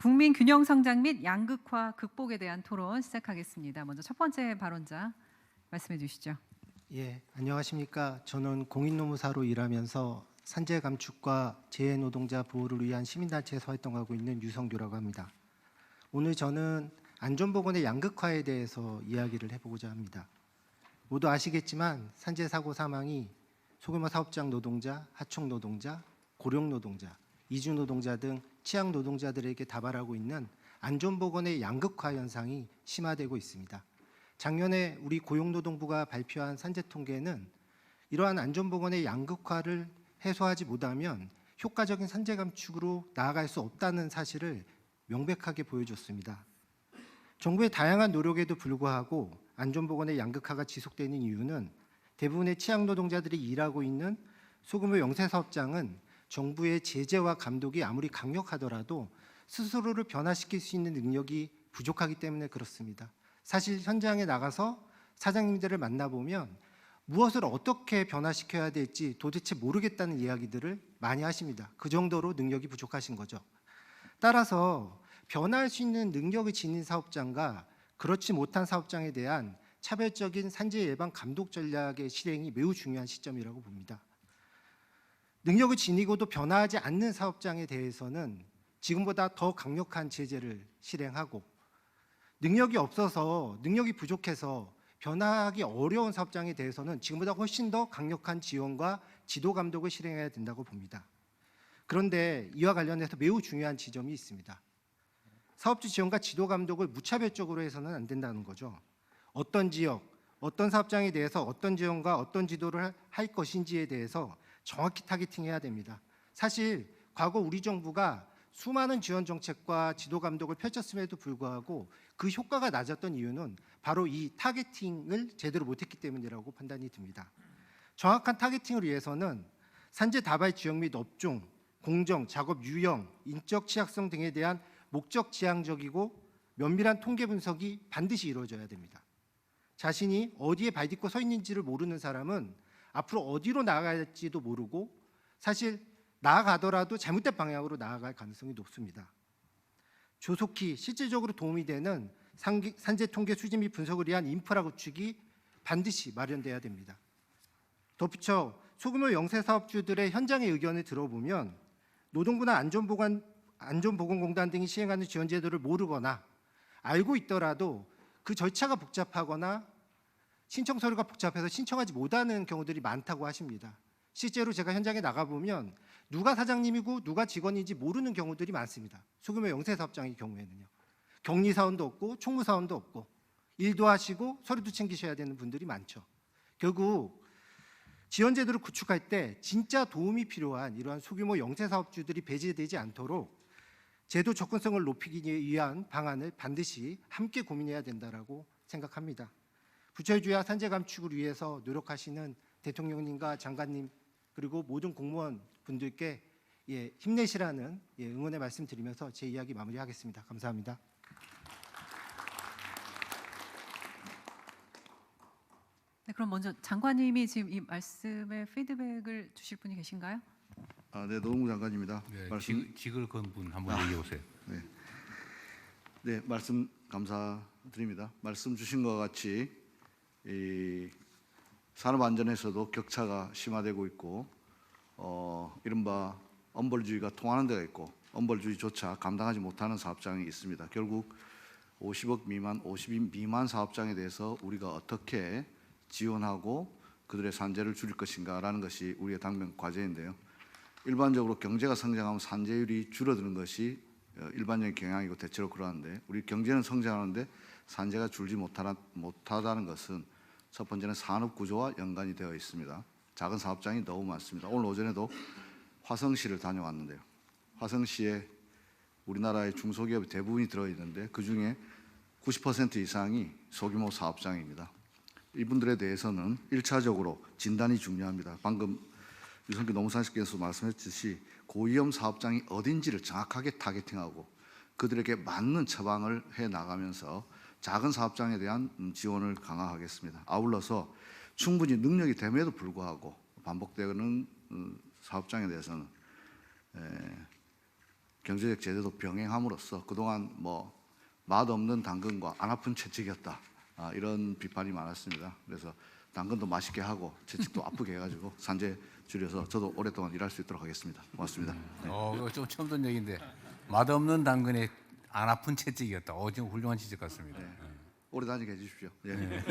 국민 균형 성장 및 양극화 극복에 대한 토론 시작하겠습니다. 먼저 첫 번째 발언자 말씀해 주시죠. 예, 안녕하십니까. 저는 공인노무사로 일하면서 산재 감축과 재해 노동자 보호를 위한 시민단체에서 활동하고 있는 유성규라고 합니다. 오늘 저는 안전보건의 양극화에 대해서 이야기를 해보고자 합니다. 모두 아시겠지만 산재 사고 사망이 소규모 사업장 노동자, 하청 노동자, 고령 노동자, 이주 노동자 등 취약 노동자들에게 다발하고 있는 안전보건의 양극화 현상이 심화되고 있습니다. 작년에 우리 고용노동부가 발표한 산재 통계는 이러한 안전보건의 양극화를 해소하지 못하면 효과적인 산재 감축으로 나아갈 수 없다는 사실을 명백하게 보여줬습니다. 정부의 다양한 노력에도 불구하고 안전보건의 양극화가 지속되는 이유는 대부분의 취약 노동자들이 일하고 있는 소규모 영세사업장은 정부의 제재와 감독이 아무리 강력하더라도 스스로를 변화시킬 수 있는 능력이 부족하기 때문에 그렇습니다. 사실 현장에 나가서 사장님들을 만나보면 무엇을 어떻게 변화시켜야 될지 도대체 모르겠다는 이야기들을 많이 하십니다. 그 정도로 능력이 부족하신 거죠. 따라서 변화할 수 있는 능력을 지닌 사업장과 그렇지 못한 사업장에 대한 차별적인 산재 예방 감독 전략의 실행이 매우 중요한 시점이라고 봅니다. 능력을 지니고도 변화하지 않는 사업장에 대해서는 지금보다 더 강력한 제재를 실행하고, 능력이 없어서 능력이 부족해서 변화하기 어려운 사업장에 대해서는 지금보다 훨씬 더 강력한 지원과 지도 감독을 실행해야 된다고 봅니다. 그런데 이와 관련해서 매우 중요한 지점이 있습니다. 사업주 지원과 지도 감독을 무차별적으로 해서는 안 된다는 거죠. 어떤 지역, 어떤 사업장에 대해서 어떤 지원과 어떤 지도를 할 것인지에 대해서 정확히 타겟팅해야 됩니다. 사실 과거 우리 정부가 수많은 지원 정책과 지도 감독을 펼쳤음에도 불구하고 그 효과가 낮았던 이유는 바로 이 타겟팅을 제대로 못했기 때문이라고 판단이 듭니다. 정확한 타겟팅을 위해서는 산재 다발 지역 및 업종, 공정, 작업 유형, 인적 취약성 등에 대한 목적 지향적이고 면밀한 통계 분석이 반드시 이루어져야 됩니다. 자신이 어디에 발 딛고 서 있는지를 모르는 사람은 앞으로 어디로 나아갈지도 모르고 사실 나아가더라도 잘못된 방향으로 나아갈 가능성이 높습니다. 조속히 실질적으로 도움이 되는 산재 통계 수집 및 분석을 위한 인프라 구축이 반드시 마련돼야 됩니다. 덧붙여 소규모 영세사업주들의 현장의 의견을 들어보면 노동부나 안전보건공단 등이 시행하는 지원 제도를 모르거나 알고 있더라도 그 절차가 복잡하거나 신청 서류가 복잡해서 신청하지 못하는 경우들이 많다고 하십니다. 실제로 제가 현장에 나가보면 누가 사장님이고 누가 직원인지 모르는 경우들이 많습니다. 소규모 영세사업장의 경우에는요. 격리사원도 없고 총무사원도 없고 일도 하시고 서류도 챙기셔야 되는 분들이 많죠. 결국 지원 제도를 구축할 때 진짜 도움이 필요한 이러한 소규모 영세사업주들이 배제되지 않도록 제도 접근성을 높이기 위한 방안을 반드시 함께 고민해야 된다고 생각합니다. 부처주의와 산재 감축을 위해서 노력하시는 대통령님과 장관님 그리고 모든 공무원 분들께 힘내시라는 응원의 말씀 드리면서 제 이야기 마무리하겠습니다. 감사합니다. 네, 그럼 먼저 장관님이 지금 이 말씀에 피드백을 주실 분이 계신가요? 네, 노동부 장관입니다. 네, 직을 건 분 한번 얘기해 보세요. 네, 말씀 감사드립니다. 말씀 주신 것 같이 이 산업 안전에서도 격차가 심화되고 있고, 이른바 엄벌주의가 통하는 데가 있고, 엄벌주의조차 감당하지 못하는 사업장이 있습니다. 결국 50억 미만, 50인 미만 사업장에 대해서 우리가 어떻게 지원하고 그들의 산재를 줄일 것인가라는 것이 우리의 당면 과제인데요. 일반적으로 경제가 성장하면 산재율이 줄어드는 것이 일반적인 경향이고 대체로 그러한데, 우리 경제는 성장하는데 산재가 줄지 못하다는 것은 첫 번째는 산업 구조와 연관이 되어 있습니다. 작은 사업장이 너무 많습니다. 오늘 오전에도 화성시를 다녀왔는데요. 화성시에 우리나라의 중소기업이 대부분이 들어있는데 그중에 90% 이상이 소규모 사업장입니다. 이분들에 대해서는 1차적으로 진단이 중요합니다. 방금 유성규 노무사님께서 말씀했듯이 고위험 사업장이 어딘지를 정확하게 타겟팅하고 그들에게 맞는 처방을 해나가면서 작은 사업장에 대한 지원을 강화하겠습니다. 아울러서 충분히 능력이 됨에도 불구하고 반복되는 사업장에 대해서는 경제적 제재도 병행함으로써 그동안 뭐 맛없는 당근과 안 아픈 채찍이었다. 이런 비판이 많았습니다. 그래서 당근도 맛있게 하고 채찍도 아프게 해가지고 산재 줄여서 저도 오랫동안 일할 수 있도록 하겠습니다. 고맙습니다. 그거 좀 처음 듣는 얘기인데 맛없는 당근에 안 아픈 채찍이었다. 지금 훌륭한 지적 같습니다. 오래 다니게 해주십시오. 예.